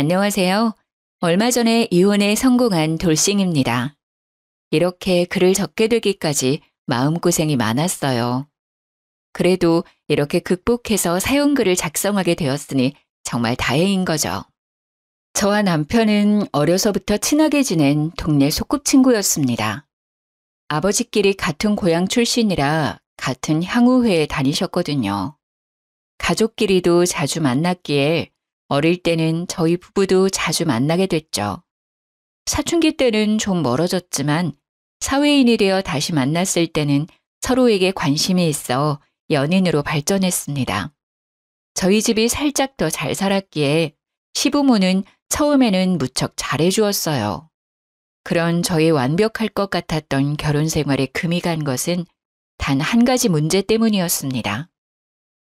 안녕하세요. 얼마 전에 이혼에 성공한 돌싱입니다. 이렇게 글을 적게 되기까지 마음고생이 많았어요. 그래도 이렇게 극복해서 사연글을 작성하게 되었으니 정말 다행인 거죠. 저와 남편은 어려서부터 친하게 지낸 동네 소꿉친구였습니다. 아버지끼리 같은 고향 출신이라 같은 향후회에 다니셨거든요. 가족끼리도 자주 만났기에 어릴 때는 저희 부부도 자주 만나게 됐죠. 사춘기 때는 좀 멀어졌지만 사회인이 되어 다시 만났을 때는 서로에게 관심이 있어 연인으로 발전했습니다. 저희 집이 살짝 더 잘 살았기에 시부모는 처음에는 무척 잘해주었어요. 그런 저의 완벽할 것 같았던 결혼 생활에 금이 간 것은 단 한 가지 문제 때문이었습니다.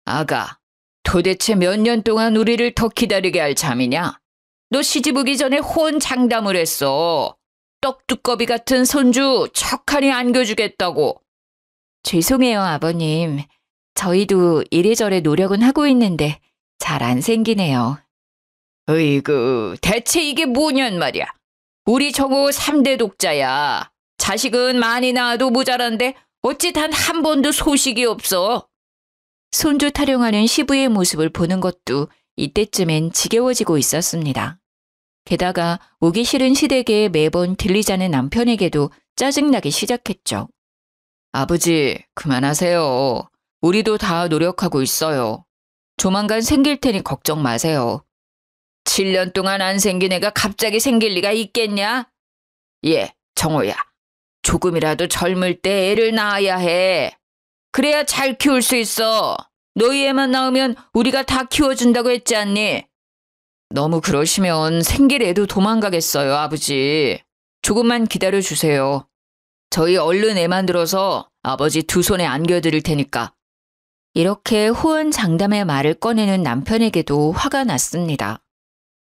아가, 도대체 몇 년 동안 우리를 더 기다리게 할 참이냐? 너 시집 오기 전에 호언장담을 했어. 떡두꺼비 같은 손주 척하니 안겨주겠다고. 죄송해요, 아버님. 저희도 이래저래 노력은 하고 있는데 잘 안 생기네요. 으이그, 대체 이게 뭐냔 말이야. 우리 정우 3대 독자야. 자식은 많이 낳아도 모자란데 어찌 단 한 번도 소식이 없어. 손주 타령하는 시부의 모습을 보는 것도 이때쯤엔 지겨워지고 있었습니다. 게다가 오기 싫은 시댁에 매번 들리자는 남편에게도 짜증나기 시작했죠. 아버지, 그만하세요. 우리도 다 노력하고 있어요. 조만간 생길 테니 걱정 마세요. 7년 동안 안 생긴 애가 갑자기 생길 리가 있겠냐? 예, 정호야. 조금이라도 젊을 때 애를 낳아야 해. 그래야 잘 키울 수 있어. 너희 애만 낳으면 우리가 다 키워준다고 했지 않니? 너무 그러시면 생길 애도 도망가겠어요, 아버지. 조금만 기다려주세요. 저희 얼른 애 만들어서 아버지 두 손에 안겨드릴 테니까. 이렇게 호언장담의 말을 꺼내는 남편에게도 화가 났습니다.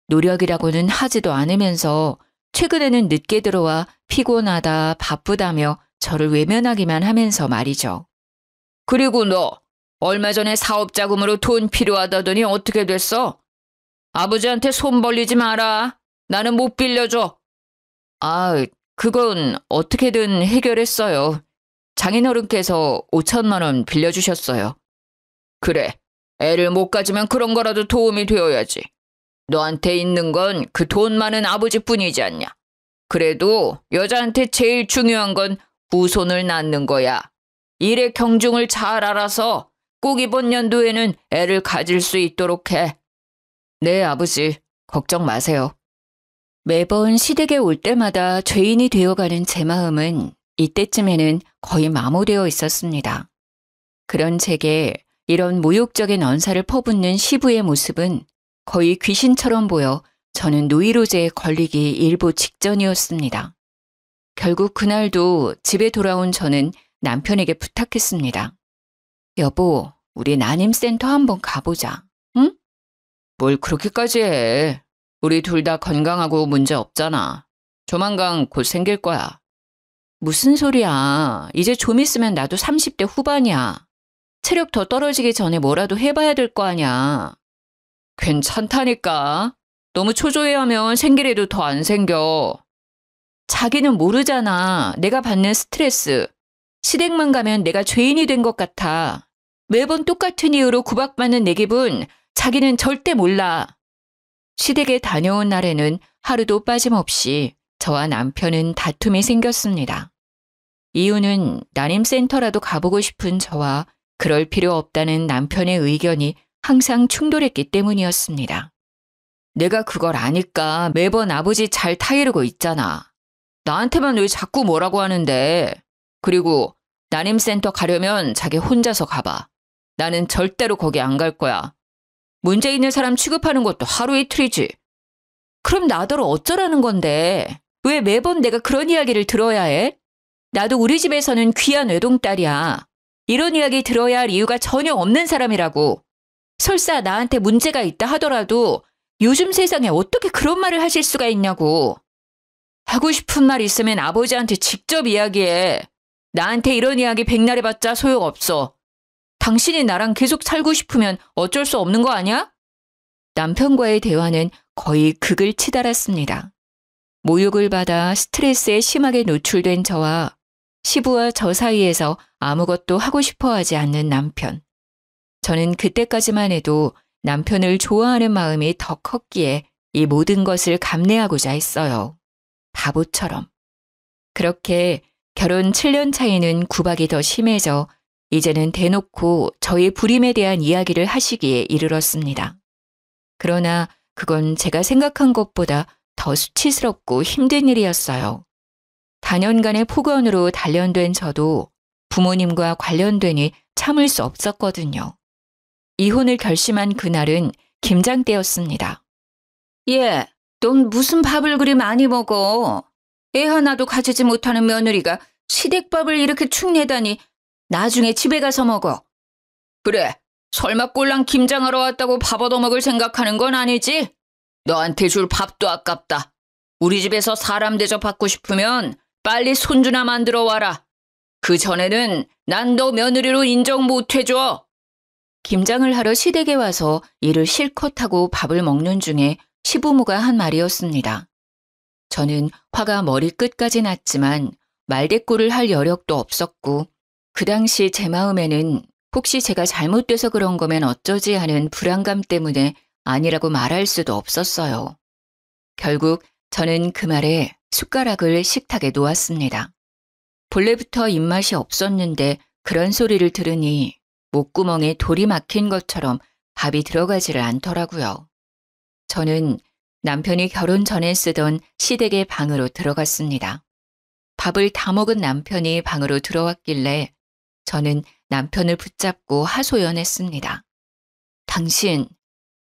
노력이라고는 하지도 않으면서 최근에는 늦게 들어와 피곤하다, 바쁘다며 저를 외면하기만 하면서 말이죠. 그리고 너 얼마 전에 사업 자금으로 돈 필요하다더니 어떻게 됐어? 아버지한테 손 벌리지 마라. 나는 못 빌려줘. 아, 그건 어떻게든 해결했어요. 장인어른께서 5천만 원 빌려주셨어요. 그래, 애를 못 가지면 그런 거라도 도움이 되어야지. 너한테 있는 건 그 돈 많은 아버지뿐이지 않냐. 그래도 여자한테 제일 중요한 건 후손을 낳는 거야. 일의 경중을 잘 알아서 꼭 이번 연도에는 애를 가질 수 있도록 해. 네, 아버지. 걱정 마세요. 매번 시댁에 올 때마다 죄인이 되어가는 제 마음은 이때쯤에는 거의 마모되어 있었습니다. 그런 제게 이런 모욕적인 언사를 퍼붓는 시부의 모습은 거의 귀신처럼 보여 저는 노이로제에 걸리기 일보 직전이었습니다. 결국 그날도 집에 돌아온 저는 남편에게 부탁했습니다. 여보, 우리 난임센터 한번 가보자. 응? 뭘 그렇게까지 해. 우리 둘 다 건강하고 문제 없잖아. 조만간 곧 생길 거야. 무슨 소리야. 이제 좀 있으면 나도 30대 후반이야. 체력 더 떨어지기 전에 뭐라도 해봐야 될 거 아니야. 괜찮다니까. 너무 초조해하면 생길 애도 더 안 생겨. 자기는 모르잖아. 내가 받는 스트레스. 시댁만 가면 내가 죄인이 된 것 같아. 매번 똑같은 이유로 구박받는 내 기분 자기는 절대 몰라. 시댁에 다녀온 날에는 하루도 빠짐없이 저와 남편은 다툼이 생겼습니다. 이유는 난임센터라도 가보고 싶은 저와 그럴 필요 없다는 남편의 의견이 항상 충돌했기 때문이었습니다. 내가 그걸 아니까 매번 아버지 잘 타이르고 있잖아. 나한테만 왜 자꾸 뭐라고 하는데. 그리고 난임센터 가려면 자기 혼자서 가봐. 나는 절대로 거기 안 갈 거야. 문제 있는 사람 취급하는 것도 하루 이틀이지. 그럼 나더러 어쩌라는 건데. 왜 매번 내가 그런 이야기를 들어야 해? 나도 우리 집에서는 귀한 외동딸이야. 이런 이야기 들어야 할 이유가 전혀 없는 사람이라고. 설사 나한테 문제가 있다 하더라도 요즘 세상에 어떻게 그런 말을 하실 수가 있냐고. 하고 싶은 말 있으면 아버지한테 직접 이야기해. 나한테 이런 이야기 백날 해봤자 소용없어. 당신이 나랑 계속 살고 싶으면 어쩔 수 없는 거 아니야? 남편과의 대화는 거의 극을 치달았습니다. 모욕을 받아 스트레스에 심하게 노출된 저와 시부와 저 사이에서 아무것도 하고 싶어 하지 않는 남편. 저는 그때까지만 해도 남편을 좋아하는 마음이 더 컸기에 이 모든 것을 감내하고자 했어요. 바보처럼. 그렇게 결혼 7년 차이는 구박이 더 심해져 이제는 대놓고 저의 불임에 대한 이야기를 하시기에 이르렀습니다. 그러나 그건 제가 생각한 것보다 더 수치스럽고 힘든 일이었어요. 다년간의 폭언으로 단련된 저도 부모님과 관련되니 참을 수 없었거든요. 이혼을 결심한 그날은 김장 때였습니다. 예, 넌 무슨 밥을 그리 많이 먹어? 애 하나도 가지지 못하는 며느리가 시댁밥을 이렇게 축내다니 나중에 집에 가서 먹어. 그래, 설마 꼴랑 김장하러 왔다고 밥 얻어먹을 생각하는 건 아니지? 너한테 줄 밥도 아깝다. 우리 집에서 사람 대접받고 싶으면 빨리 손주나 만들어 와라. 그 전에는 난 너 며느리로 인정 못 해줘. 김장을 하러 시댁에 와서 일을 실컷 하고 밥을 먹는 중에 시부모가 한 말이었습니다. 저는 화가 머리끝까지 났지만 말대꾸를 할 여력도 없었고 그 당시 제 마음에는 혹시 제가 잘못돼서 그런 거면 어쩌지 하는 불안감 때문에 아니라고 말할 수도 없었어요. 결국 저는 그 말에 숟가락을 식탁에 놓았습니다. 본래부터 입맛이 없었는데 그런 소리를 들으니 목구멍에 돌이 막힌 것처럼 밥이 들어가지를 않더라고요. 저는 남편이 결혼 전에 쓰던 시댁의 방으로 들어갔습니다. 밥을 다 먹은 남편이 방으로 들어왔길래 저는 남편을 붙잡고 하소연했습니다. 당신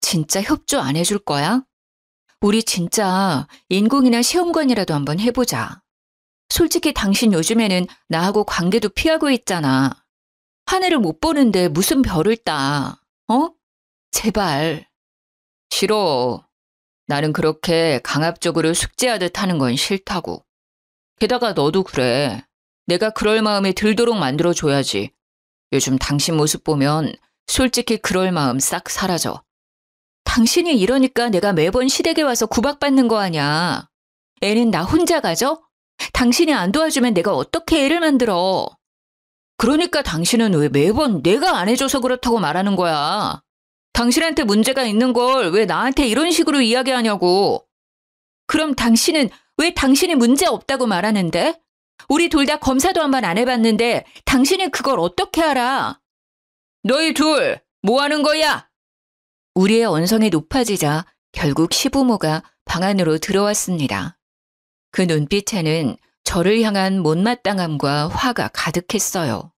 진짜 협조 안 해줄 거야? 우리 진짜 인공이나 시험관이라도 한번 해보자. 솔직히 당신 요즘에는 나하고 관계도 피하고 있잖아. 하늘을 못 보는데 무슨 별을 따. 어? 제발. 싫어. 나는 그렇게 강압적으로 숙제하듯 하는 건 싫다고. 게다가 너도 그래. 내가 그럴 마음이 들도록 만들어줘야지. 요즘 당신 모습 보면 솔직히 그럴 마음 싹 사라져. 당신이 이러니까 내가 매번 시댁에 와서 구박받는 거 아냐. 애는 나 혼자 가져? 당신이 안 도와주면 내가 어떻게 애를 만들어. 그러니까 당신은 왜 매번 내가 안 해줘서 그렇다고 말하는 거야. 당신한테 문제가 있는 걸 왜 나한테 이런 식으로 이야기하냐고. 그럼 당신은 왜 당신이 문제 없다고 말하는데? 우리 둘 다 검사도 한 번 안 해봤는데 당신이 그걸 어떻게 알아? 너희 둘 뭐 하는 거야? 우리의 언성이 높아지자 결국 시부모가 방 안으로 들어왔습니다. 그 눈빛에는 저를 향한 못마땅함과 화가 가득했어요.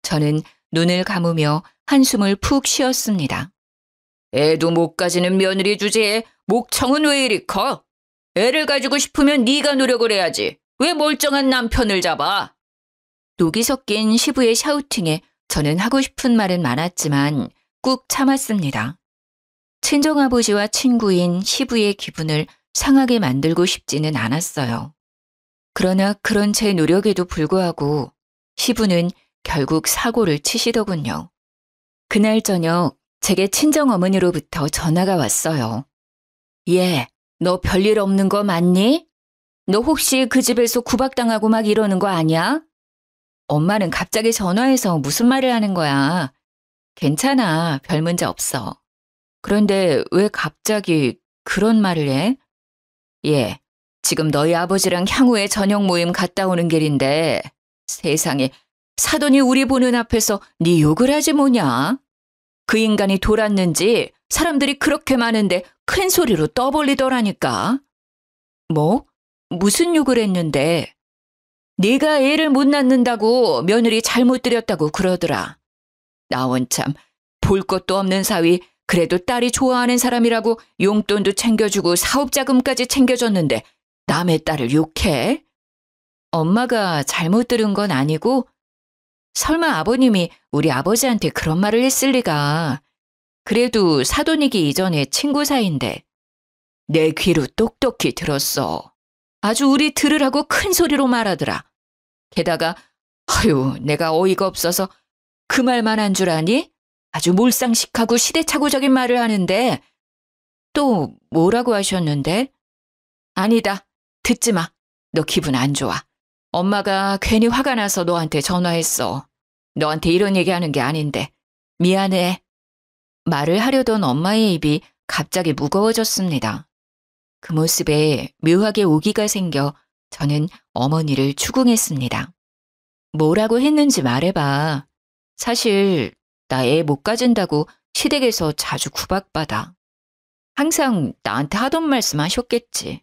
저는 눈을 감으며 한숨을 푹 쉬었습니다. 애도 못 가지는 며느리 주제에 목청은 왜 이리 커? 애를 가지고 싶으면 네가 노력을 해야지. 왜 멀쩡한 남편을 잡아? 녹이 섞인 시부의 샤우팅에 저는 하고 싶은 말은 많았지만 꾹 참았습니다. 친정아버지와 친구인 시부의 기분을 상하게 만들고 싶지는 않았어요. 그러나 그런 제 노력에도 불구하고 시부는 결국 사고를 치시더군요. 그날 저녁 제게 친정어머니로부터 전화가 왔어요. 얘, 너 별일 없는 거 맞니? 너 혹시 그 집에서 구박당하고 막 이러는 거 아니야? 엄마는 갑자기 전화해서 무슨 말을 하는 거야. 괜찮아, 별 문제 없어. 그런데 왜 갑자기 그런 말을 해? 얘, 지금 너희 아버지랑 향후에 저녁 모임 갔다 오는 길인데 세상에 사돈이 우리 보는 앞에서 네 욕을 하지 뭐냐? 그 인간이 돌았는지 사람들이 그렇게 많은데 큰 소리로 떠벌리더라니까. 뭐? 무슨 욕을 했는데? 네가 애를 못 낳는다고 며느리 잘못 들였다고 그러더라. 나 원참 볼 것도 없는 사위 그래도 딸이 좋아하는 사람이라고 용돈도 챙겨주고 사업자금까지 챙겨줬는데 남의 딸을 욕해? 엄마가 잘못 들은 건 아니고 설마 아버님이 우리 아버지한테 그런 말을 했을 리가. 그래도 사돈이기 이전에 친구 사이인데 내 귀로 똑똑히 들었어. 아주 우리 들으라고 큰 소리로 말하더라. 게다가 아유 내가 어이가 없어서 그 말만 한 줄 아니? 아주 몰상식하고 시대착오적인 말을 하는데 또 뭐라고 하셨는데? 아니다. 듣지 마. 너 기분 안 좋아. 엄마가 괜히 화가 나서 너한테 전화했어. 너한테 이런 얘기하는 게 아닌데. 미안해. 말을 하려던 엄마의 입이 갑자기 무거워졌습니다. 그 모습에 묘하게 오기가 생겨 저는 어머니를 추궁했습니다. 뭐라고 했는지 말해봐. 사실 나 애 못 가진다고 시댁에서 자주 구박받아. 항상 나한테 하던 말씀 하셨겠지.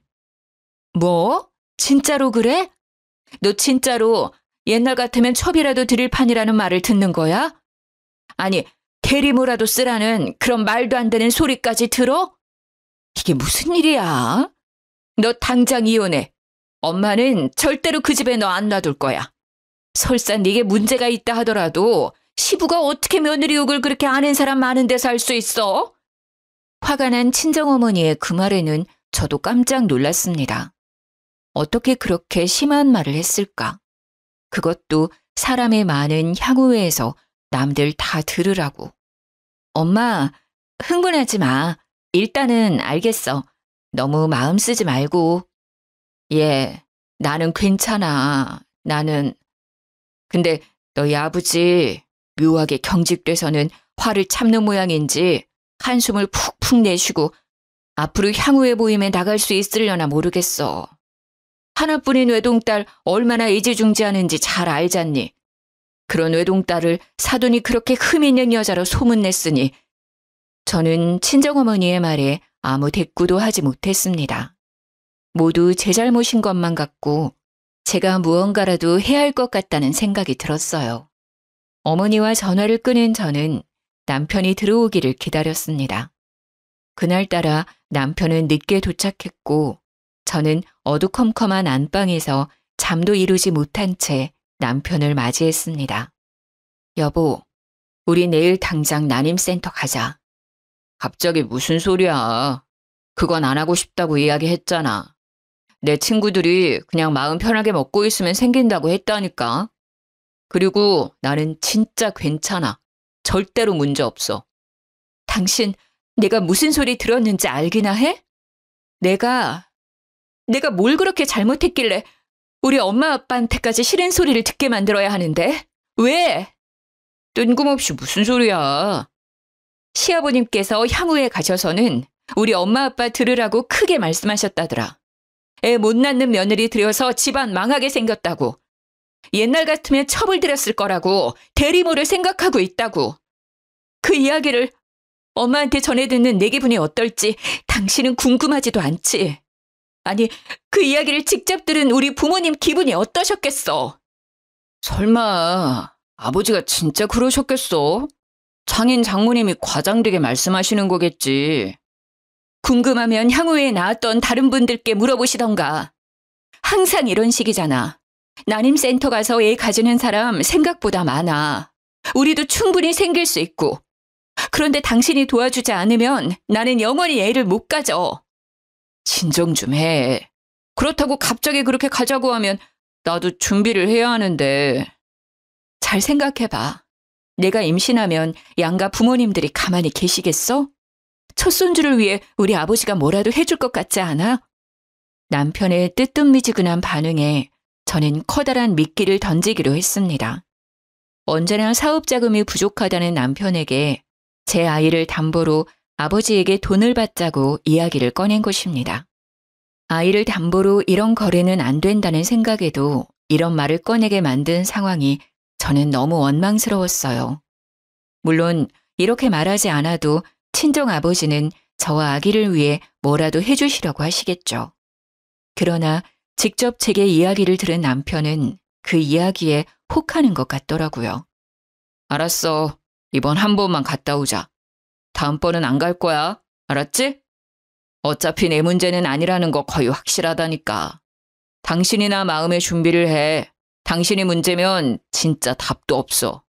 뭐? 진짜로 그래? 너 진짜로 옛날 같으면 첩이라도 드릴 판이라는 말을 듣는 거야? 아니, 대리모라도 쓰라는 그런 말도 안 되는 소리까지 들어? 이게 무슨 일이야? 너 당장 이혼해. 엄마는 절대로 그 집에 너 안 놔둘 거야. 설사 네게 문제가 있다 하더라도 시부가 어떻게 며느리 욕을 그렇게 아는 사람 많은 데서 할 수 있어? 화가 난 친정어머니의 그 말에는 저도 깜짝 놀랐습니다. 어떻게 그렇게 심한 말을 했을까? 그것도 사람의 많은 향후회에서 남들 다 들으라고. 엄마, 흥분하지 마. 일단은 알겠어. 너무 마음 쓰지 말고. 예, 나는 괜찮아. 나는. 근데 너희 아버지 묘하게 경직돼서는 화를 참는 모양인지 한숨을 푹푹 내쉬고 앞으로 향후의 모임에 나갈 수 있으려나 모르겠어. 하나뿐인 외동딸 얼마나 애지중지하는지 잘 알잖니. 그런 외동딸을 사돈이 그렇게 흠 있는 여자로 소문냈으니 저는 친정어머니의 말에 아무 대꾸도 하지 못했습니다. 모두 제 잘못인 것만 같고 제가 무언가라도 해야 할 것 같다는 생각이 들었어요. 어머니와 전화를 끊은 저는 남편이 들어오기를 기다렸습니다. 그날따라 남편은 늦게 도착했고 저는 어두컴컴한 안방에서 잠도 이루지 못한 채 남편을 맞이했습니다. 여보, 우리 내일 당장 난임센터 가자. 갑자기 무슨 소리야. 그건 안 하고 싶다고 이야기했잖아. 내 친구들이 그냥 마음 편하게 먹고 있으면 생긴다고 했다니까. 그리고 나는 진짜 괜찮아. 절대로 문제 없어. 당신 내가 무슨 소리 들었는지 알기나 해? 내가 뭘 그렇게 잘못했길래 우리 엄마 아빠한테까지 싫은 소리를 듣게 만들어야 하는데? 왜? 뜬금없이 무슨 소리야. 시아버님께서 향후에 가셔서는 우리 엄마 아빠 들으라고 크게 말씀하셨다더라. 애 못 낳는 며느리 들여서 집안 망하게 생겼다고. 옛날 같으면 첩을 들였을 거라고 대리모를 생각하고 있다고. 그 이야기를 엄마한테 전해 듣는 내 기분이 어떨지 당신은 궁금하지도 않지. 아니, 그 이야기를 직접 들은 우리 부모님 기분이 어떠셨겠어? 설마 아버지가 진짜 그러셨겠어? 장인 장모님이 과장되게 말씀하시는 거겠지. 궁금하면 향후에 낳았던 다른 분들께 물어보시던가. 항상 이런 식이잖아. 난임센터 가서 애 가지는 사람 생각보다 많아. 우리도 충분히 생길 수 있고. 그런데 당신이 도와주지 않으면 나는 영원히 애를 못 가져. 진정 좀 해. 그렇다고 갑자기 그렇게 가자고 하면 나도 준비를 해야 하는데. 잘 생각해봐. 내가 임신하면 양가 부모님들이 가만히 계시겠어? 첫 손주를 위해 우리 아버지가 뭐라도 해줄 것 같지 않아? 남편의 뜨뜻미지근한 반응에 저는 커다란 미끼를 던지기로 했습니다. 언제나 사업 자금이 부족하다는 남편에게 제 아이를 담보로 아버지에게 돈을 받자고 이야기를 꺼낸 것입니다. 아이를 담보로 이런 거래는 안 된다는 생각에도 이런 말을 꺼내게 만든 상황이 저는 너무 원망스러웠어요. 물론 이렇게 말하지 않아도 친정 아버지는 저와 아기를 위해 뭐라도 해주시려고 하시겠죠. 그러나 직접 제게 이야기를 들은 남편은 그 이야기에 혹하는 것 같더라고요. 알았어. 이번 한 번만 갔다 오자. 다음번은 안 갈 거야. 알았지? 어차피 내 문제는 아니라는 거 거의 확실하다니까. 당신이나 마음의 준비를 해. 당신이 문제면 진짜 답도 없어.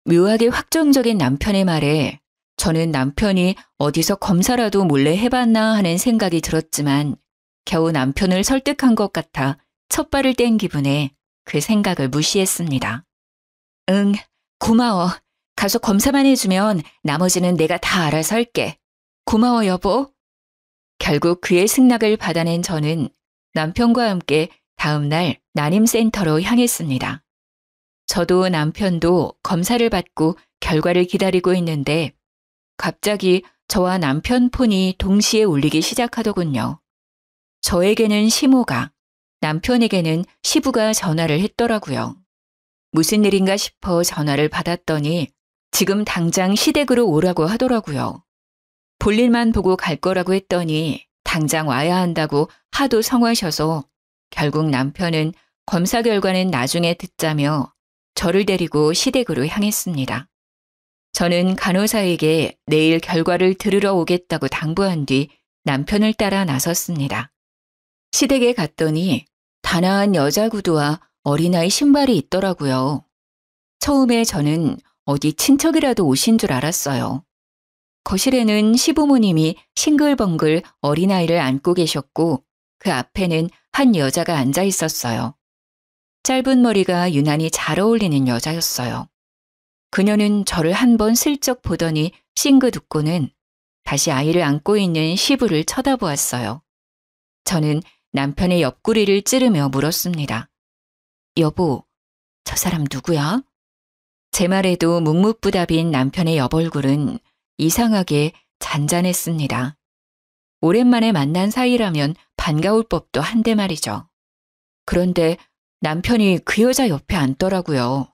묘하게 확정적인 남편의 말에 저는 남편이 어디서 검사라도 몰래 해봤나 하는 생각이 들었지만 겨우 남편을 설득한 것 같아 첫발을 뗀 기분에 그 생각을 무시했습니다. 응, 고마워. 가서 검사만 해주면 나머지는 내가 다 알아서 할게. 고마워, 여보. 결국 그의 승낙을 받아낸 저는 남편과 함께 다음 날 난임센터로 향했습니다. 저도 남편도 검사를 받고 결과를 기다리고 있는데 갑자기 저와 남편 폰이 동시에 울리기 시작하더군요. 저에게는 시모가, 남편에게는 시부가 전화를 했더라고요. 무슨 일인가 싶어 전화를 받았더니 지금 당장 시댁으로 오라고 하더라고요. 볼일만 보고 갈 거라고 했더니 당장 와야 한다고 하도 성화셔서 결국 남편은 검사 결과는 나중에 듣자며 저를 데리고 시댁으로 향했습니다. 저는 간호사에게 내일 결과를 들으러 오겠다고 당부한 뒤 남편을 따라 나섰습니다. 시댁에 갔더니 단아한 여자 구두와 어린아이 신발이 있더라고요. 처음에 저는 어디 친척이라도 오신 줄 알았어요. 거실에는 시부모님이 싱글벙글 어린아이를 안고 계셨고 그 앞에는 한 여자가 앉아 있었어요. 짧은 머리가 유난히 잘 어울리는 여자였어요. 그녀는 저를 한 번 슬쩍 보더니 싱긋 웃고는 다시 아이를 안고 있는 시부를 쳐다보았어요. 저는 남편의 옆구리를 찌르며 물었습니다. 여보, 저 사람 누구야? 제 말에도 묵묵부답인 남편의 옆얼굴은 이상하게 잔잔했습니다. 오랜만에 만난 사이라면 반가울 법도 한데 말이죠. 그런데 남편이 그 여자 옆에 앉더라고요.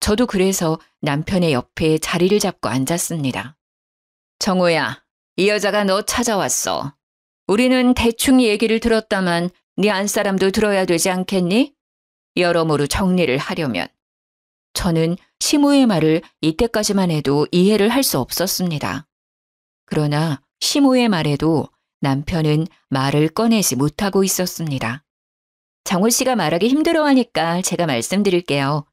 저도 그래서 남편의 옆에 자리를 잡고 앉았습니다. 정호야, 이 여자가 너 찾아왔어. 우리는 대충 얘기를 들었다만 네 안사람도 들어야 되지 않겠니? 여러모로 정리를 하려면. 저는 시모의 말을 이때까지만 해도 이해를 할 수 없었습니다. 그러나 시모의 말에도 남편은 말을 꺼내지 못하고 있었습니다. 정호 씨가 말하기 힘들어하니까 제가 말씀드릴게요.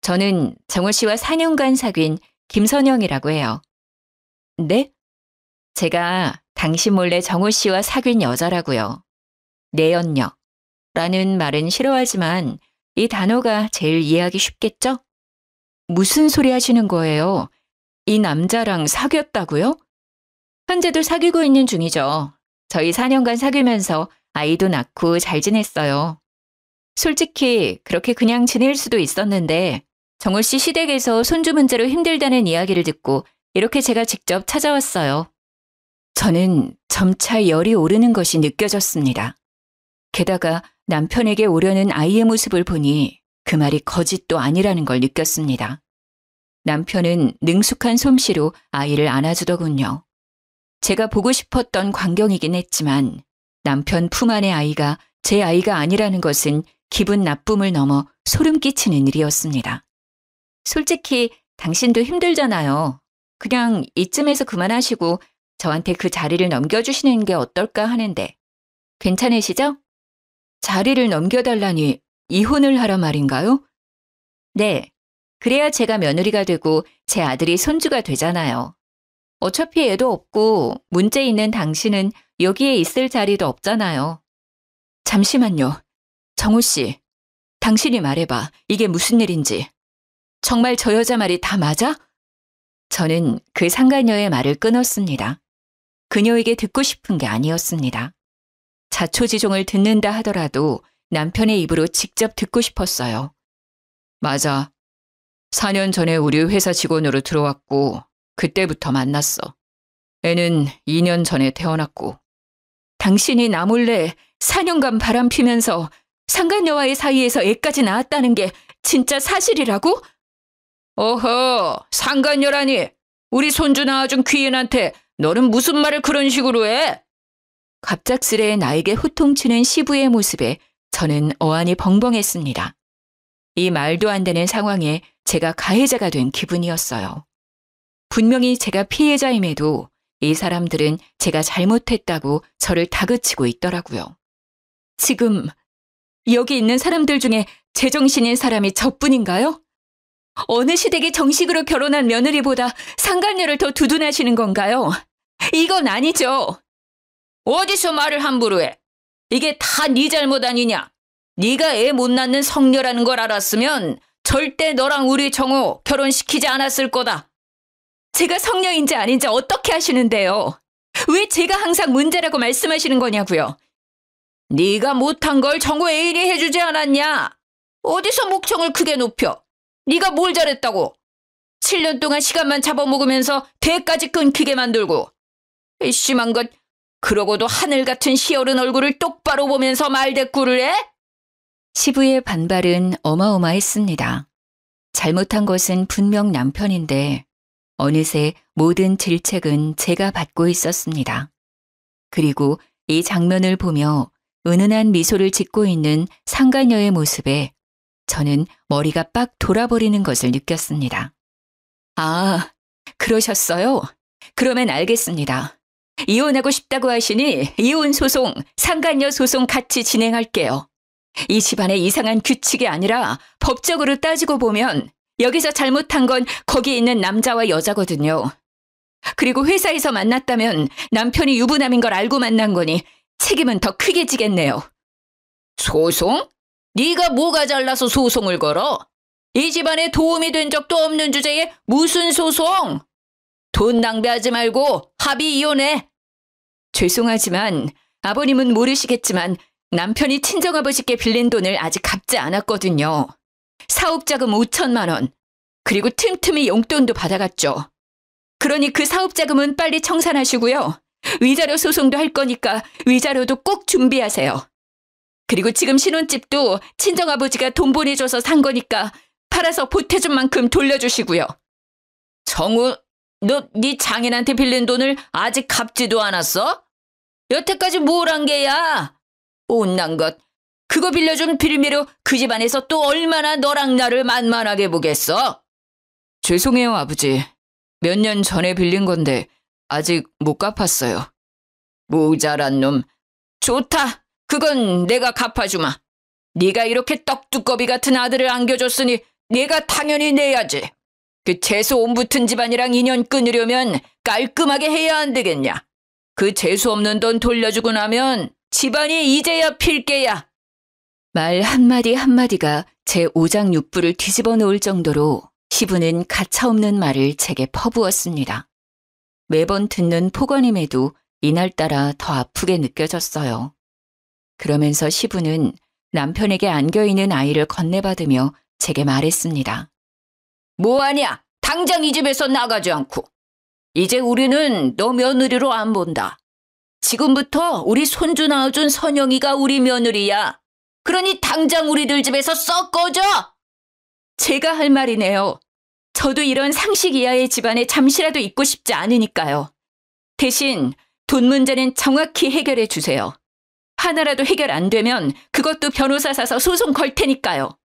저는 정호 씨와 4년간 사귄 김선영이라고 해요. 네? 제가 당신 몰래 정호 씨와 사귄 여자라고요. 내연녀 라는 말은 싫어하지만 이 단어가 제일 이해하기 쉽겠죠? 무슨 소리 하시는 거예요? 이 남자랑 사귀었다고요? 현재도 사귀고 있는 중이죠. 저희 4년간 사귀면서 아이도 낳고 잘 지냈어요. 솔직히 그렇게 그냥 지낼 수도 있었는데 정호 씨 시댁에서 손주 문제로 힘들다는 이야기를 듣고 이렇게 제가 직접 찾아왔어요. 저는 점차 열이 오르는 것이 느껴졌습니다. 게다가 남편에게 오려는 아이의 모습을 보니 그 말이 거짓도 아니라는 걸 느꼈습니다. 남편은 능숙한 솜씨로 아이를 안아주더군요. 제가 보고 싶었던 광경이긴 했지만 남편 품 안의 아이가 제 아이가 아니라는 것은 기분 나쁨을 넘어 소름 끼치는 일이었습니다. 솔직히 당신도 힘들잖아요. 그냥 이쯤에서 그만하시고 저한테 그 자리를 넘겨주시는 게 어떨까 하는데 괜찮으시죠? 자리를 넘겨달라니 이혼을 하라 말인가요? 네, 그래야 제가 며느리가 되고 제 아들이 손주가 되잖아요. 어차피 애도 없고 문제 있는 당신은 여기에 있을 자리도 없잖아요. 잠시만요. 정호 씨, 당신이 말해봐. 이게 무슨 일인지. 정말 저 여자 말이 다 맞아? 저는 그 상간녀의 말을 끊었습니다. 그녀에게 듣고 싶은 게 아니었습니다. 자초지종을 듣는다 하더라도 남편의 입으로 직접 듣고 싶었어요. 맞아. 4년 전에 우리 회사 직원으로 들어왔고 그때부터 만났어. 애는 2년 전에 태어났고. 당신이 나 몰래 4년간 바람 피면서 상간녀와의 사이에서 애까지 낳았다는 게 진짜 사실이라고? 어허, 상간녀라니. 우리 손주 낳아준 귀인한테 너는 무슨 말을 그런 식으로 해? 갑작스레 나에게 호통치는 시부의 모습에 저는 어안이 벙벙했습니다. 이 말도 안 되는 상황에 제가 가해자가 된 기분이었어요. 분명히 제가 피해자임에도 이 사람들은 제가 잘못했다고 저를 다그치고 있더라고요. 지금 여기 있는 사람들 중에 제정신인 사람이 저뿐인가요? 어느 시댁에 정식으로 결혼한 며느리보다 상간녀를 더 두둔하시는 건가요? 이건 아니죠. 어디서 말을 함부로 해? 이게 다 네 잘못 아니냐? 네가 애 못 낳는 성녀라는 걸 알았으면 절대 너랑 우리 정호 결혼시키지 않았을 거다. 제가 성녀인지 아닌지 어떻게 아시는데요? 왜 제가 항상 문제라고 말씀하시는 거냐고요? 네가 못한 걸 정우 애인이 해주지 않았냐? 어디서 목청을 크게 높여? 네가 뭘 잘했다고? 7년 동안 시간만 잡아먹으면서 대까지 끊기게 만들고. 심한 것, 그러고도 하늘 같은 시어른 얼굴을 똑바로 보면서 말대꾸를 해? 시부의 반발은 어마어마했습니다. 잘못한 것은 분명 남편인데 어느새 모든 질책은 제가 받고 있었습니다. 그리고 이 장면을 보며 은은한 미소를 짓고 있는 상간녀의 모습에 저는 머리가 빡 돌아버리는 것을 느꼈습니다. 아, 그러셨어요? 그러면 알겠습니다. 이혼하고 싶다고 하시니 이혼 소송, 상간녀 소송 같이 진행할게요. 이 집안의 이상한 규칙이 아니라 법적으로 따지고 보면 여기서 잘못한 건 거기 있는 남자와 여자거든요. 그리고 회사에서 만났다면 남편이 유부남인 걸 알고 만난 거니 책임은 더 크게 지겠네요. 소송? 네가 뭐가 잘나서 소송을 걸어? 이 집안에 도움이 된 적도 없는 주제에 무슨 소송? 돈 낭비하지 말고 합의 이혼해. 죄송하지만 아버님은 모르시겠지만 남편이 친정아버지께 빌린 돈을 아직 갚지 않았거든요. 사업자금 5천만 원, 그리고 틈틈이 용돈도 받아갔죠. 그러니 그 사업자금은 빨리 청산하시고요. 위자료 소송도 할 거니까 위자료도 꼭 준비하세요. 그리고 지금 신혼집도 친정아버지가 돈 보내줘서 산 거니까 팔아서 보태준 만큼 돌려주시고요. 정우, 너 네 장인한테 빌린 돈을 아직 갚지도 않았어? 여태까지 뭘 한 게야? 못난 것. 그거 빌려준 빌미로 그 집안에서 또 얼마나 너랑 나를 만만하게 보겠어? 죄송해요, 아버지. 몇 년 전에 빌린 건데 아직 못 갚았어요. 모자란 놈. 좋다. 그건 내가 갚아주마. 네가 이렇게 떡두꺼비 같은 아들을 안겨줬으니 내가 당연히 내야지. 그 재수 온 붙은 집안이랑 인연 끊으려면 깔끔하게 해야 안 되겠냐. 그 재수 없는 돈 돌려주고 나면 집안이 이제야 필게야. 말 한마디 한마디가 제 오장육부를 뒤집어 놓을 정도로 시부는 가차없는 말을 제게 퍼부었습니다. 매번 듣는 폭언임에도 이날따라 더 아프게 느껴졌어요. 그러면서 시부는 남편에게 안겨있는 아이를 건네받으며 제게 말했습니다. 뭐하냐? 당장 이 집에서 나가지 않고. 이제 우리는 너 며느리로 안 본다. 지금부터 우리 손주 낳아준 선영이가 우리 며느리야. 그러니 당장 우리들 집에서 썩 꺼져! 제가 할 말이네요. 저도 이런 상식 이하의 집안에 잠시라도 있고 싶지 않으니까요. 대신 돈 문제는 정확히 해결해 주세요. 하나라도 해결 안 되면 그것도 변호사 사서 소송 걸 테니까요.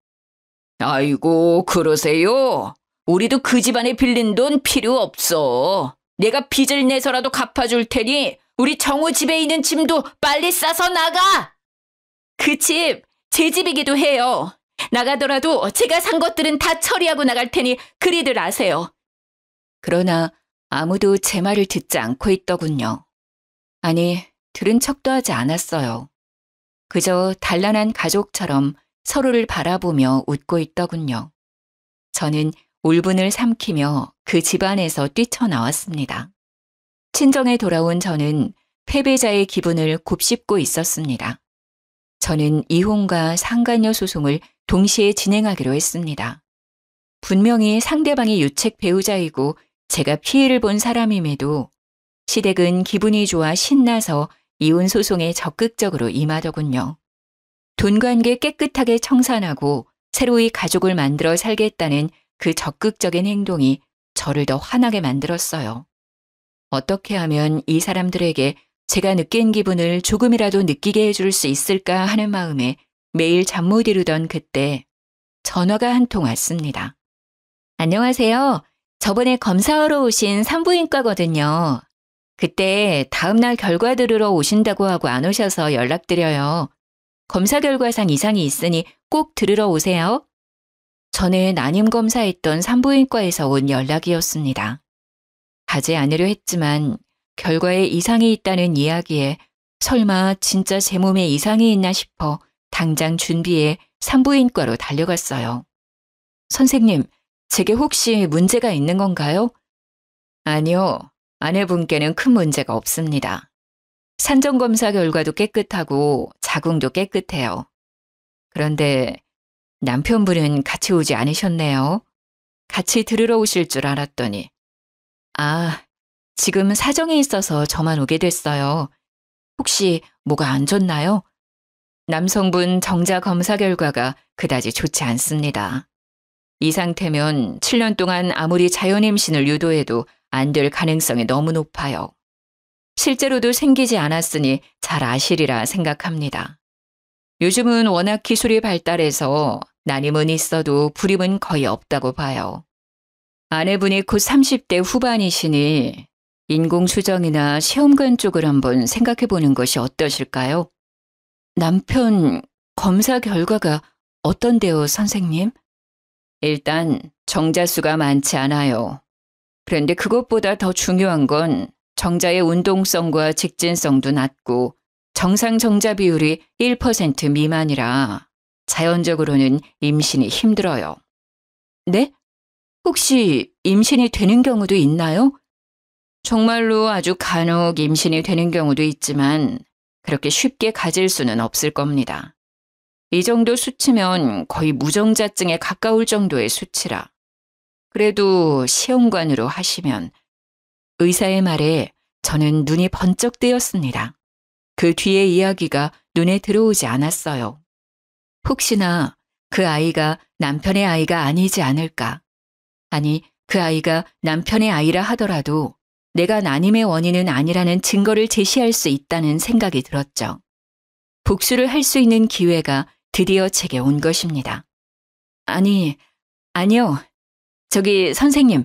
아이고, 그러세요? 우리도 그 집안에 빌린 돈 필요 없어. 내가 빚을 내서라도 갚아줄 테니 우리 정우 집에 있는 짐도 빨리 싸서 나가! 그 집, 제 집이기도 해요. 나가더라도 제가 산 것들은 다 처리하고 나갈 테니 그리들 아세요. 그러나 아무도 제 말을 듣지 않고 있더군요. 아니, 들은 척도 하지 않았어요. 그저 단란한 가족처럼 서로를 바라보며 웃고 있더군요. 저는 울분을 삼키며 그 집안에서 뛰쳐나왔습니다. 친정에 돌아온 저는 패배자의 기분을 곱씹고 있었습니다. 저는 이혼과 상간녀 소송을 동시에 진행하기로 했습니다. 분명히 상대방이 유책 배우자이고 제가 피해를 본 사람임에도 시댁은 기분이 좋아 신나서 이혼 소송에 적극적으로 임하더군요. 돈 관계 깨끗하게 청산하고 새로이 가족을 만들어 살겠다는 그 적극적인 행동이 저를 더 화나게 만들었어요. 어떻게 하면 이 사람들에게 제가 느낀 기분을 조금이라도 느끼게 해줄 수 있을까 하는 마음에 매일 잠 못 이루던 그때 전화가 한 통 왔습니다. 안녕하세요. 저번에 검사하러 오신 산부인과거든요. 그때 다음날 결과 들으러 오신다고 하고 안 오셔서 연락드려요. 검사 결과상 이상이 있으니 꼭 들으러 오세요. 전에 난임 검사했던 산부인과에서 온 연락이었습니다. 가지 않으려 했지만 결과에 이상이 있다는 이야기에 설마 진짜 제 몸에 이상이 있나 싶어 당장 준비해 산부인과로 달려갔어요. 선생님, 제게 혹시 문제가 있는 건가요? 아니요. 아내분께는 큰 문제가 없습니다. 산정검사 결과도 깨끗하고 자궁도 깨끗해요. 그런데 남편분은 같이 오지 않으셨네요. 같이 들으러 오실 줄 알았더니. 아, 지금 사정이 있어서 저만 오게 됐어요. 혹시 뭐가 안 좋나요? 남성분 정자 검사 결과가 그다지 좋지 않습니다. 이 상태면 7년 동안 아무리 자연임신을 유도해도 안 될 가능성이 너무 높아요. 실제로도 생기지 않았으니 잘 아시리라 생각합니다. 요즘은 워낙 기술이 발달해서 난임은 있어도 불임은 거의 없다고 봐요. 아내분이 곧 30대 후반이시니 인공수정이나 시험관 쪽을 한번 생각해 보는 것이 어떠실까요? 남편 검사 결과가 어떤데요, 선생님? 일단 정자수가 많지 않아요. 그런데 그것보다 더 중요한 건 정자의 운동성과 직진성도 낮고 정상 정자 비율이 1% 미만이라 자연적으로는 임신이 힘들어요. 네? 혹시 임신이 되는 경우도 있나요? 정말로 아주 간혹 임신이 되는 경우도 있지만 그렇게 쉽게 가질 수는 없을 겁니다. 이 정도 수치면 거의 무정자증에 가까울 정도의 수치라. 그래도 시험관으로 하시면 의사의 말에 저는 눈이 번쩍 뜨였습니다. 그 뒤의 이야기가 눈에 들어오지 않았어요. 혹시나 그 아이가 남편의 아이가 아니지 않을까? 아니, 그 아이가 남편의 아이라 하더라도 내가 난임의 원인은 아니라는 증거를 제시할 수 있다는 생각이 들었죠. 복수를 할 수 있는 기회가 드디어 제게 온 것입니다. 아니요. 저기 선생님,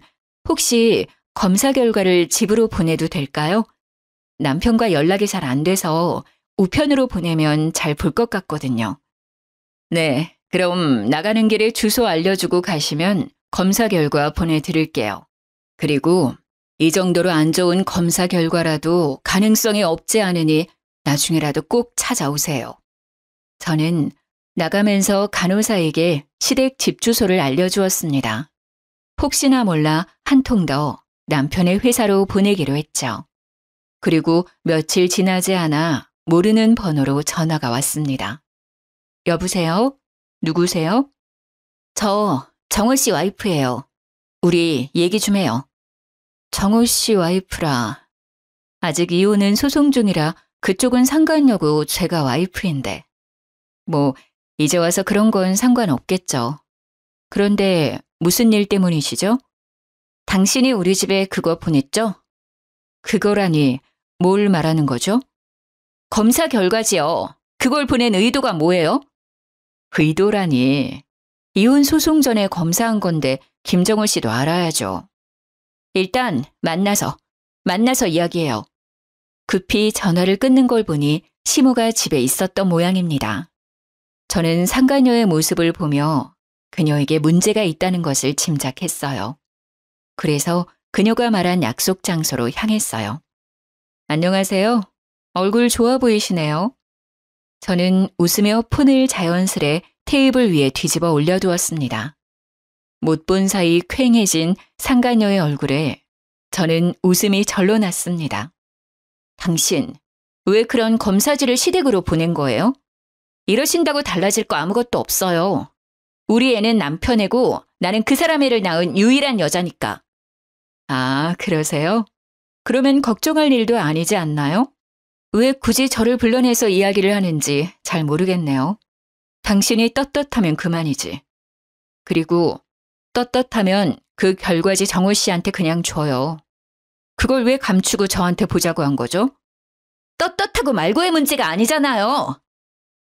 혹시 검사 결과를 집으로 보내도 될까요? 남편과 연락이 잘 안 돼서 우편으로 보내면 잘 볼 것 같거든요. 네, 그럼 나가는 길에 주소 알려주고 가시면 검사 결과 보내드릴게요. 그리고 이 정도로 안 좋은 검사 결과라도 가능성이 없지 않으니 나중에라도 꼭 찾아오세요. 저는 나가면서 간호사에게 시댁 집 주소를 알려주었습니다. 혹시나 몰라 한 통 더 남편의 회사로 보내기로 했죠. 그리고 며칠 지나지 않아 모르는 번호로 전화가 왔습니다. 여보세요? 누구세요? 저 정호 씨 와이프예요. 우리 얘기 좀 해요. 정호 씨 와이프라. 아직 이혼은 소송 중이라 그쪽은 상관여고 제가 와이프인데. 뭐 이제 와서 그런 건 상관없겠죠. 그런데 무슨 일 때문이시죠? 당신이 우리 집에 그거 보냈죠? 그거라니 뭘 말하는 거죠? 검사 결과지요. 그걸 보낸 의도가 뭐예요? 의도라니. 이혼 소송 전에 검사한 건데 김정호 씨도 알아야죠. 일단 만나서 이야기해요. 급히 전화를 끊는 걸 보니 시모가 집에 있었던 모양입니다. 저는 상간녀의 모습을 보며 그녀에게 문제가 있다는 것을 짐작했어요. 그래서 그녀가 말한 약속 장소로 향했어요. 안녕하세요. 얼굴 좋아 보이시네요. 저는 웃으며 폰을 자연스레 테이블 위에 뒤집어 올려두었습니다. 못 본 사이 퀭해진 상간녀의 얼굴에 저는 웃음이 절로 났습니다. 당신, 왜 그런 검사지를 시댁으로 보낸 거예요? 이러신다고 달라질 거 아무것도 없어요. 우리 애는 남편 애고 나는 그 사람 애를 낳은 유일한 여자니까. 아, 그러세요? 그러면 걱정할 일도 아니지 않나요? 왜 굳이 저를 불러내서 이야기를 하는지 잘 모르겠네요. 당신이 떳떳하면 그만이지. 그리고 떳떳하면 그 결과지 정호 씨한테 그냥 줘요. 그걸 왜 감추고 저한테 보자고 한 거죠? 떳떳하고 말고의 문제가 아니잖아요.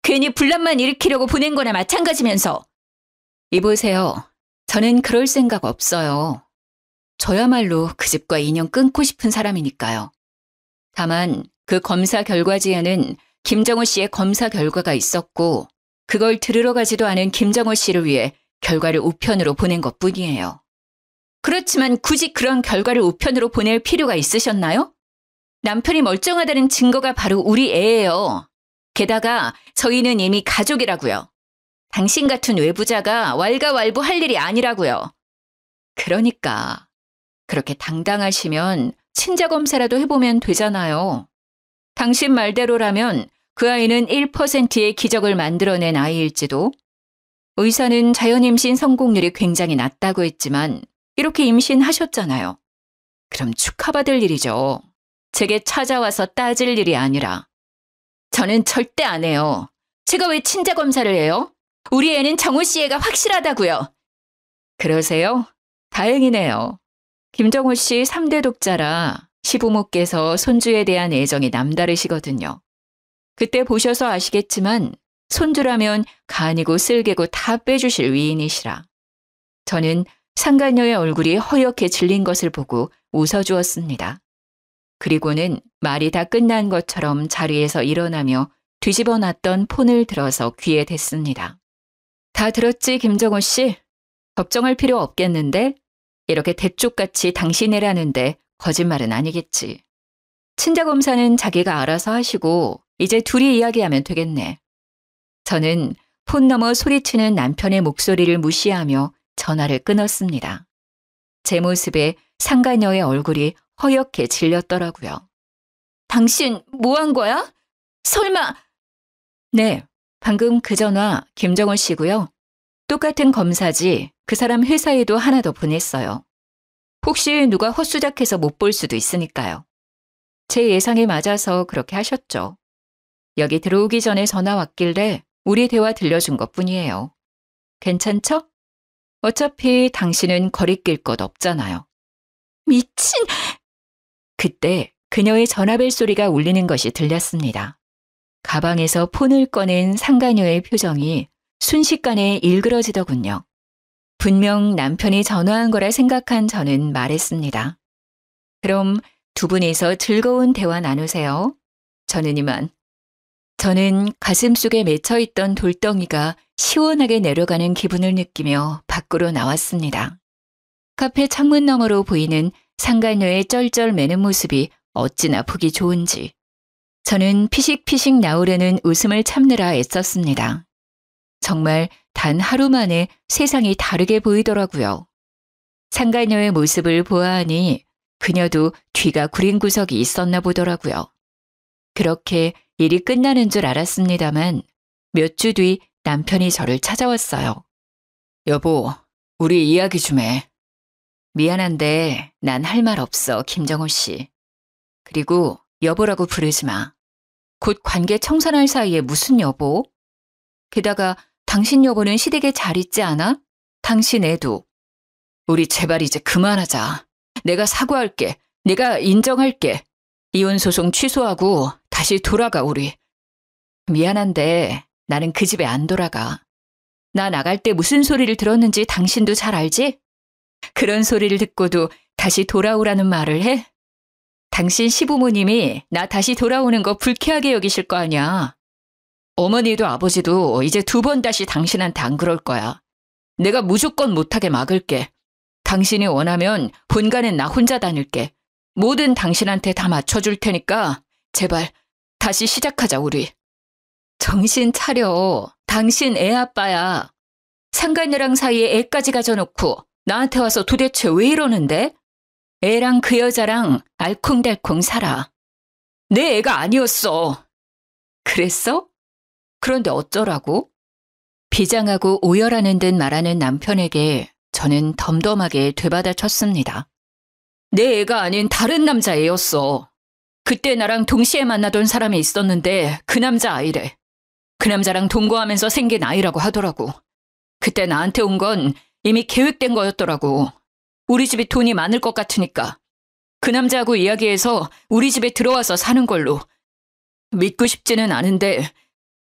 괜히 분란만 일으키려고 보낸 거나 마찬가지면서. 이보세요. 저는 그럴 생각 없어요. 저야말로 그 집과 인연 끊고 싶은 사람이니까요. 다만 그 검사 결과지에는 김정호 씨의 검사 결과가 있었고 그걸 들으러 가지도 않은 김정호 씨를 위해 결과를 우편으로 보낸 것뿐이에요. 그렇지만 굳이 그런 결과를 우편으로 보낼 필요가 있으셨나요? 남편이 멀쩡하다는 증거가 바로 우리 애예요. 게다가 저희는 이미 가족이라고요. 당신 같은 외부자가 왈가왈부할 일이 아니라고요. 그러니까 그렇게 당당하시면 친자 검사라도 해보면 되잖아요. 당신 말대로라면 그 아이는 1%의 기적을 만들어낸 아이일지도. 의사는 자연임신 성공률이 굉장히 낮다고 했지만 이렇게 임신하셨잖아요. 그럼 축하받을 일이죠. 제게 찾아와서 따질 일이 아니라. 저는 절대 안 해요. 제가 왜 친자 검사를 해요? 우리 애는 정우 씨 애가 확실하다고요. 그러세요? 다행이네요. 김정우 씨 3대 독자라 시부모께서 손주에 대한 애정이 남다르시거든요. 그때 보셔서 아시겠지만 손주라면 간이고 쓸개고 다 빼주실 위인이시라. 저는 상간녀의 얼굴이 허옇게 질린 것을 보고 웃어주었습니다. 그리고는 말이 다 끝난 것처럼 자리에서 일어나며 뒤집어 놨던 폰을 들어서 귀에 댔습니다. 다 들었지, 김정우 씨? 걱정할 필요 없겠는데? 이렇게 대쪽같이 당신애라는데 거짓말은 아니겠지. 친자 검사는 자기가 알아서 하시고 이제 둘이 이야기하면 되겠네. 저는 폰 너머 소리치는 남편의 목소리를 무시하며 전화를 끊었습니다. 제 모습에 상간녀의 얼굴이 허옇게 질렸더라고요. 당신 뭐 한 거야? 설마... 네, 방금 그 전화 김정은 씨고요. 똑같은 검사지 그 사람 회사에도 하나 더 보냈어요. 혹시 누가 헛수작해서 못 볼 수도 있으니까요. 제 예상에 맞아서 그렇게 하셨죠. 여기 들어오기 전에 전화 왔길래 우리 대화 들려준 것뿐이에요. 괜찮죠? 어차피 당신은 거리낄 것 없잖아요. 미친... 그때 그녀의 전화벨 소리가 울리는 것이 들렸습니다. 가방에서 폰을 꺼낸 상간녀의 표정이 순식간에 일그러지더군요. 분명 남편이 전화한 거라 생각한 저는 말했습니다. 그럼 두 분이서 즐거운 대화 나누세요. 저는 가슴속에 맺혀있던 돌덩이가 시원하게 내려가는 기분을 느끼며 밖으로 나왔습니다. 카페 창문 너머로 보이는 상간녀의 쩔쩔 매는 모습이 어찌나 보기 좋은지. 저는 피식피식 나오려는 웃음을 참느라 애썼습니다. 정말 단 하루 만에 세상이 다르게 보이더라고요. 상간녀의 모습을 보아하니 그녀도 뒤가 구린 구석이 있었나 보더라고요. 그렇게 일이 끝나는 줄 알았습니다만 몇 주 뒤 남편이 저를 찾아왔어요. 여보, 우리 이야기 좀 해. 미안한데 난 할 말 없어, 김정우 씨. 그리고 여보라고 부르지 마. 곧 관계 청산할 사이에 무슨 여보? 게다가 당신 여보는 시댁에 잘 있지 않아? 당신 애도. 우리 제발 이제 그만하자. 내가 사과할게. 내가 인정할게. 이혼 소송 취소하고 다시 돌아가 우리. 미안한데 나는 그 집에 안 돌아가. 나 나갈 때 무슨 소리를 들었는지 당신도 잘 알지? 그런 소리를 듣고도 다시 돌아오라는 말을 해? 당신 시부모님이 나 다시 돌아오는 거 불쾌하게 여기실 거 아니야. 어머니도 아버지도 이제 2번 다시 당신한테 안 그럴 거야. 내가 무조건 못하게 막을게. 당신이 원하면 본가는 나 혼자 다닐게. 뭐든 당신한테 다 맞춰줄 테니까 제발 다시 시작하자 우리. 정신 차려. 당신 애 아빠야. 상간녀랑 사이에 애까지 가져놓고 나한테 와서 도대체 왜 이러는데? 애랑 그 여자랑 알콩달콩 살아. 내 애가 아니었어. 그랬어? 그런데 어쩌라고? 비장하고 오열하는 듯 말하는 남편에게 저는 덤덤하게 되받아쳤습니다. 내 애가 아닌 다른 남자애였어. 그때 나랑 동시에 만나던 사람이 있었는데 그 남자 아이래. 그 남자랑 동거하면서 생긴 아이라고 하더라고. 그때 나한테 온 건 이미 계획된 거였더라고. 우리 집이 돈이 많을 것 같으니까. 그 남자하고 이야기해서 우리 집에 들어와서 사는 걸로. 믿고 싶지는 않은데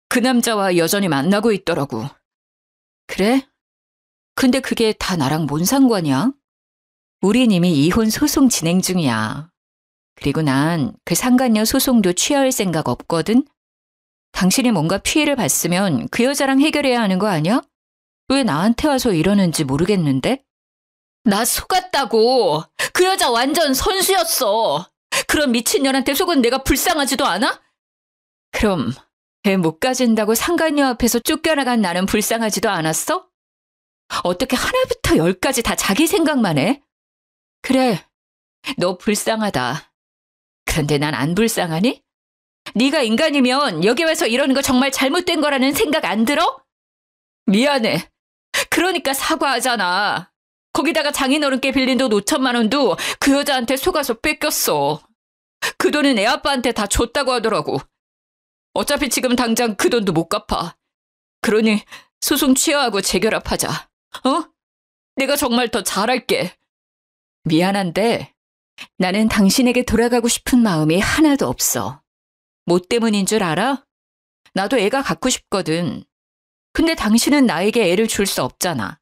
그 남자와 여전히 만나고 있더라고. 그래? 근데 그게 다 나랑 뭔 상관이야? 우린 이미 이혼 소송 진행 중이야. 그리고 난 그 상간녀 소송도 취하할 생각 없거든? 당신이 뭔가 피해를 봤으면 그 여자랑 해결해야 하는 거 아니야? 왜 나한테 와서 이러는지 모르겠는데? 나 속았다고! 그 여자 완전 선수였어! 그런 미친년한테 속은 내가 불쌍하지도 않아? 그럼 애 못 가진다고 상간녀 앞에서 쫓겨나간 나는 불쌍하지도 않았어? 어떻게 하나부터 10까지 다 자기 생각만 해? 그래, 너 불쌍하다. 그런데 난 안 불쌍하니? 네가 인간이면 여기 와서 이러는 거 정말 잘못된 거라는 생각 안 들어? 미안해. 그러니까 사과하잖아. 거기다가 장인어른께 빌린 돈 5천만 원도 그 여자한테 속아서 뺏겼어. 그 돈은 애 아빠한테 다 줬다고 하더라고. 어차피 지금 당장 그 돈도 못 갚아. 그러니 소송 취하하고 재결합하자. 어? 내가 정말 더 잘할게. 미안한데 나는 당신에게 돌아가고 싶은 마음이 하나도 없어. 뭐 때문인 줄 알아? 나도 애가 갖고 싶거든. 근데 당신은 나에게 애를 줄 수 없잖아.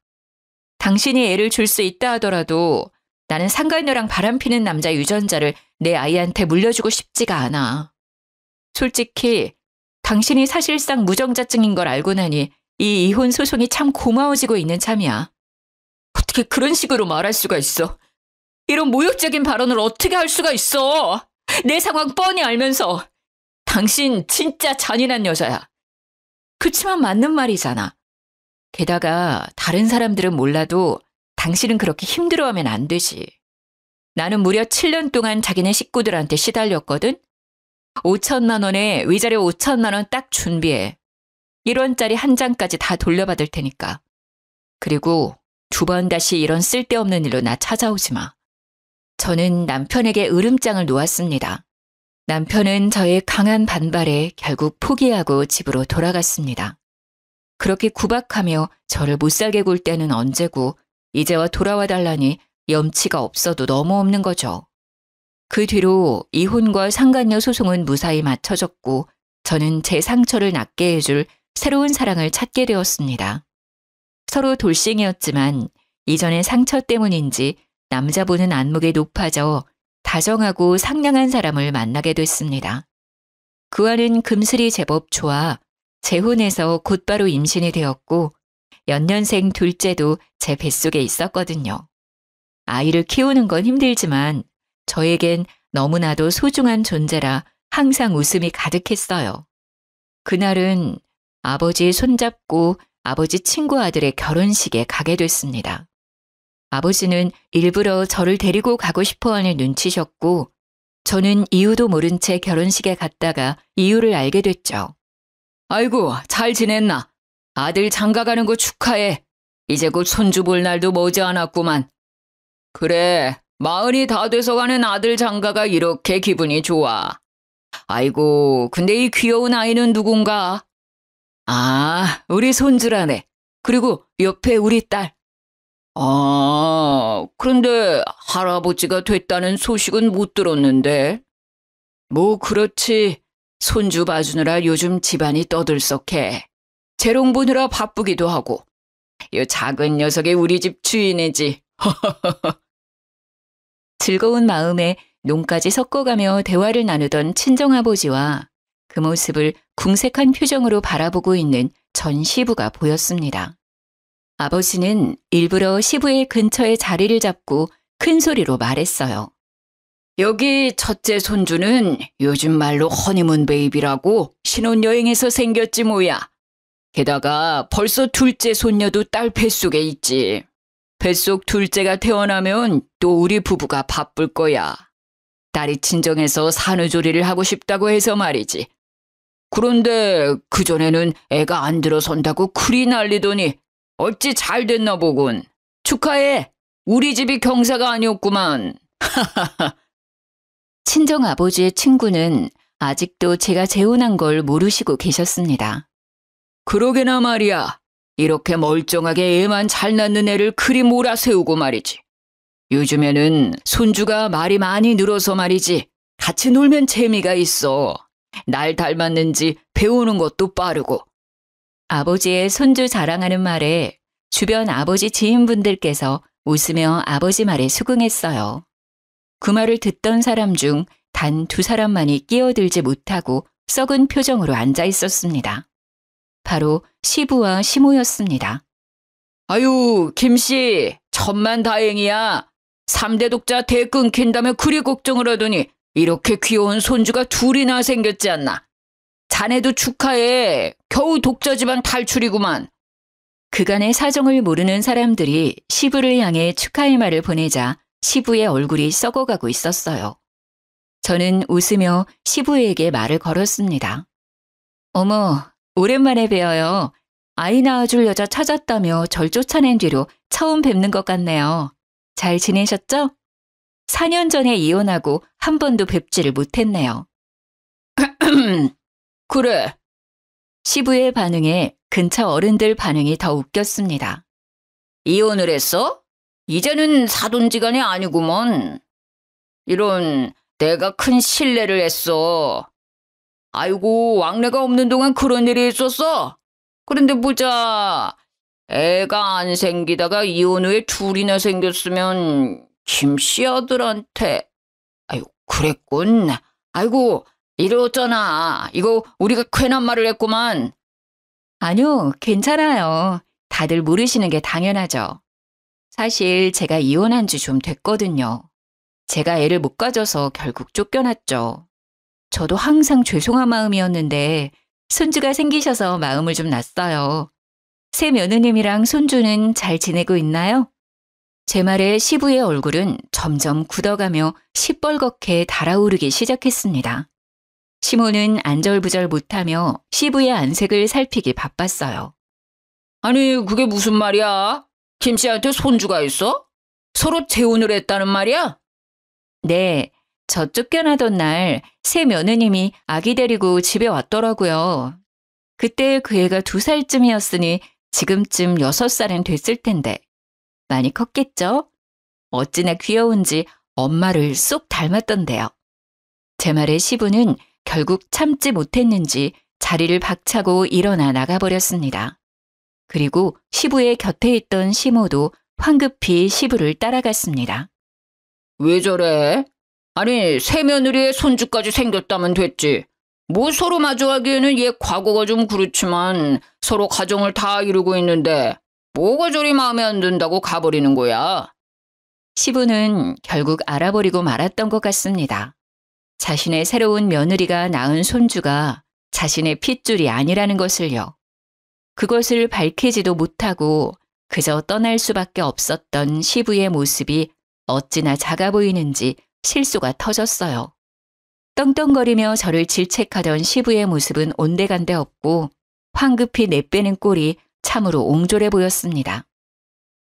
당신이 애를 줄 수 있다 하더라도 나는 상간녀랑 바람피는 남자 유전자를 내 아이한테 물려주고 싶지가 않아. 솔직히 당신이 사실상 무정자증인 걸 알고 나니 이 이혼 소송이 참 고마워지고 있는 참이야. 어떻게 그런 식으로 말할 수가 있어? 이런 모욕적인 발언을 어떻게 할 수가 있어? 내 상황 뻔히 알면서. 당신 진짜 잔인한 여자야. 그치만 맞는 말이잖아. 게다가 다른 사람들은 몰라도 당신은 그렇게 힘들어하면 안 되지. 나는 무려 7년 동안 자기네 식구들한테 시달렸거든. 5천만 원에 위자료 5천만 원 딱 준비해. 1원짜리 한 장까지 다 돌려받을 테니까. 그리고 2번 다시 이런 쓸데없는 일로 나 찾아오지 마. 저는 남편에게 으름장을 놓았습니다. 남편은 저의 강한 반발에 결국 포기하고 집으로 돌아갔습니다. 그렇게 구박하며 저를 못살게 굴 때는 언제고 이제와 돌아와 달라니 염치가 없어도 너무 없는 거죠. 그 뒤로 이혼과 상간녀 소송은 무사히 마쳐졌고 저는 제 상처를 낫게 해줄 새로운 사랑을 찾게 되었습니다. 서로 돌싱이었지만 이전의 상처 때문인지 남자 보는 안목이 높아져 다정하고 상냥한 사람을 만나게 됐습니다. 그와는 금슬이 제법 좋아 재혼해서 곧바로 임신이 되었고 연년생 둘째도 제 뱃속에 있었거든요. 아이를 키우는 건 힘들지만 저에겐 너무나도 소중한 존재라 항상 웃음이 가득했어요. 그날은 아버지 손잡고 아버지 친구 아들의 결혼식에 가게 됐습니다. 아버지는 일부러 저를 데리고 가고 싶어하는 눈치셨고 저는 이유도 모른 채 결혼식에 갔다가 이유를 알게 됐죠. 아이고, 잘 지냈나? 아들 장가가는 거 축하해. 이제 곧 손주 볼 날도 머지않았구만. 그래, 40이 다 돼서 가는 아들 장가가 이렇게 기분이 좋아. 아이고, 근데 이 귀여운 아이는 누군가? 아, 우리 손주라네. 그리고 옆에 우리 딸. 아, 그런데 할아버지가 됐다는 소식은 못 들었는데. 뭐 그렇지. 손주 봐주느라 요즘 집안이 떠들썩해. 재롱 보느라 바쁘기도 하고. 이 작은 녀석이 우리 집 주인이지. 즐거운 마음에 농까지 섞어가며 대화를 나누던 친정아버지와 그 모습을 궁색한 표정으로 바라보고 있는 전 시부가 보였습니다. 아버지는 일부러 시부의 근처에 자리를 잡고 큰 소리로 말했어요. 여기 첫째 손주는 요즘 말로 허니문 베이비라고 신혼여행에서 생겼지 뭐야. 게다가 벌써 둘째 손녀도 딸 뱃속에 있지. 뱃속 둘째가 태어나면 또 우리 부부가 바쁠 거야. 딸이 친정에서 산후조리를 하고 싶다고 해서 말이지. 그런데 그전에는 애가 안 들어선다고 그리 난리더니 어찌 잘 됐나 보군. 축하해. 우리 집이 경사가 아니었구만. 친정아버지의 친구는 아직도 제가 재혼한 걸 모르시고 계셨습니다. 그러게나 말이야. 이렇게 멀쩡하게 애만 잘 낳는 애를 그리 몰아세우고 말이지. 요즘에는 손주가 말이 많이 늘어서 말이지. 같이 놀면 재미가 있어. 날 닮았는지 배우는 것도 빠르고. 아버지의 손주 자랑하는 말에 주변 아버지 지인분들께서 웃으며 아버지 말에 수긍했어요. 그 말을 듣던 사람 중 단 2사람만이 끼어들지 못하고 썩은 표정으로 앉아 있었습니다. 바로 시부와 시모였습니다. 아유, 김씨, 천만다행이야. 3대 독자 대 끊긴다며 그리 걱정을 하더니 이렇게 귀여운 손주가 둘이나 생겼지 않나. 자네도 축하해. 겨우 독자 집안 탈출이구만. 그간의 사정을 모르는 사람들이 시부를 향해 축하의 말을 보내자 시부의 얼굴이 썩어가고 있었어요. 저는 웃으며 시부에게 말을 걸었습니다. 어머, 오랜만에 뵈어요. 아이 낳아줄 여자 찾았다며 절 쫓아낸 뒤로 처음 뵙는 것 같네요. 잘 지내셨죠? 4년 전에 이혼하고 한 번도 뵙지를 못했네요. 그래. 시부의 반응에 근처 어른들 반응이 더 웃겼습니다. 이혼을 했어? 이제는 사돈지간이 아니구먼. 이런, 내가 큰 실례를 했어. 아이고, 왕래가 없는 동안 그런 일이 있었어? 그런데 보자. 애가 안 생기다가 이혼 후에 둘이나 생겼으면 김씨 아들한테. 아유, 그랬군. 아이고, 이러잖아. 이거 우리가 괜한 말을 했구만. 아니요, 괜찮아요. 다들 모르시는 게 당연하죠. 사실 제가 이혼한 지 좀 됐거든요. 제가 애를 못 가져서 결국 쫓겨났죠. 저도 항상 죄송한 마음이었는데 손주가 생기셔서 마음을 좀 놨어요. 새 며느님이랑 손주는 잘 지내고 있나요? 제 말에 시부의 얼굴은 점점 굳어가며 시뻘겋게 달아오르기 시작했습니다. 시모는 안절부절 못하며 시부의 안색을 살피기 바빴어요. 아니, 그게 무슨 말이야? 김씨한테 손주가 있어? 서로 재혼을 했다는 말이야? 네, 저 쫓겨나던 날 새 며느님이 아기 데리고 집에 왔더라고요. 그때 그 애가 2살쯤이었으니 지금쯤 6살은 됐을 텐데 많이 컸겠죠? 어찌나 귀여운지 엄마를 쏙 닮았던데요. 제 말에 시부는 결국 참지 못했는지 자리를 박차고 일어나 나가버렸습니다. 그리고 시부의 곁에 있던 시모도 황급히 시부를 따라갔습니다. 왜 저래? 아니, 새 며느리의 손주까지 생겼다면 됐지. 뭐 서로 마주하기에는 얘 과거가 좀 그렇지만 서로 가정을 다 이루고 있는데 뭐가 저리 마음에 안 든다고 가버리는 거야? 시부는 결국 알아버리고 말았던 것 같습니다. 자신의 새로운 며느리가 낳은 손주가 자신의 핏줄이 아니라는 것을요. 그것을 밝히지도 못하고 그저 떠날 수밖에 없었던 시부의 모습이 어찌나 작아 보이는지 실소가 터졌어요. 떵떵거리며 저를 질책하던 시부의 모습은 온데간데 없고 황급히 내빼는 꼴이 참으로 옹졸해 보였습니다.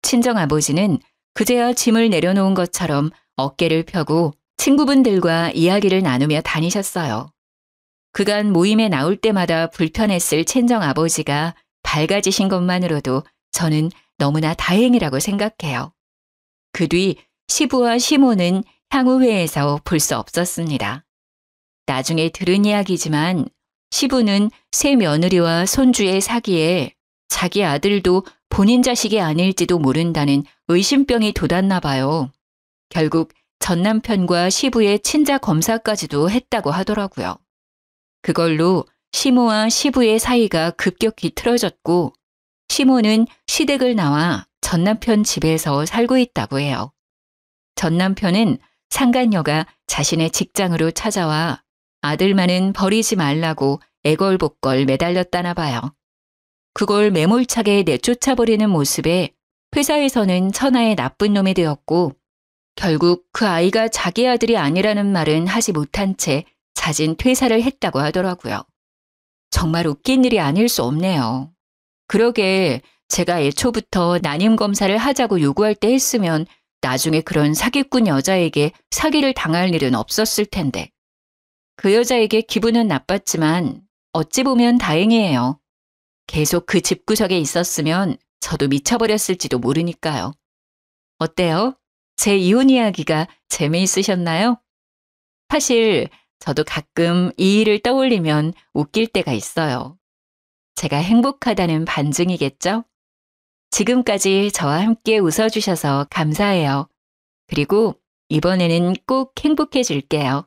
친정아버지는 그제야 짐을 내려놓은 것처럼 어깨를 펴고 친구분들과 이야기를 나누며 다니셨어요. 그간 모임에 나올 때마다 불편했을 친정아버지가 밝아지신 것만으로도 저는 너무나 다행이라고 생각해요. 그 뒤 시부와 시모는 향후회에서 볼 수 없었습니다. 나중에 들은 이야기지만 시부는 새 며느리와 손주의 사기에 자기 아들도 본인 자식이 아닐지도 모른다는 의심병이 돋았나 봐요. 결국 전 남편과 시부의 친자 검사까지도 했다고 하더라고요. 그걸로 시모와 시부의 사이가 급격히 틀어졌고 시모는 시댁을 나와 전 남편 집에서 살고 있다고 해요. 전 남편은 상간녀가 자신의 직장으로 찾아와 아들만은 버리지 말라고 애걸복걸 매달렸다나 봐요. 그걸 매몰차게 내쫓아버리는 모습에 회사에서는 천하의 나쁜 놈이 되었고 결국 그 아이가 자기 아들이 아니라는 말은 하지 못한 채 자진 퇴사를 했다고 하더라고요. 정말 웃긴 일이 아닐 수 없네요. 그러게 제가 애초부터 난임 검사를 하자고 요구할 때 했으면 나중에 그런 사기꾼 여자에게 사기를 당할 일은 없었을 텐데. 그 여자에게 기분은 나빴지만 어찌 보면 다행이에요. 계속 그 집구석에 있었으면 저도 미쳐버렸을지도 모르니까요. 어때요? 제 이혼 이야기가 재미있으셨나요? 사실 저도 가끔 이 일을 떠올리면 웃길 때가 있어요. 제가 행복하다는 반증이겠죠? 지금까지 저와 함께 웃어주셔서 감사해요. 그리고 이번에는 꼭 행복해질게요.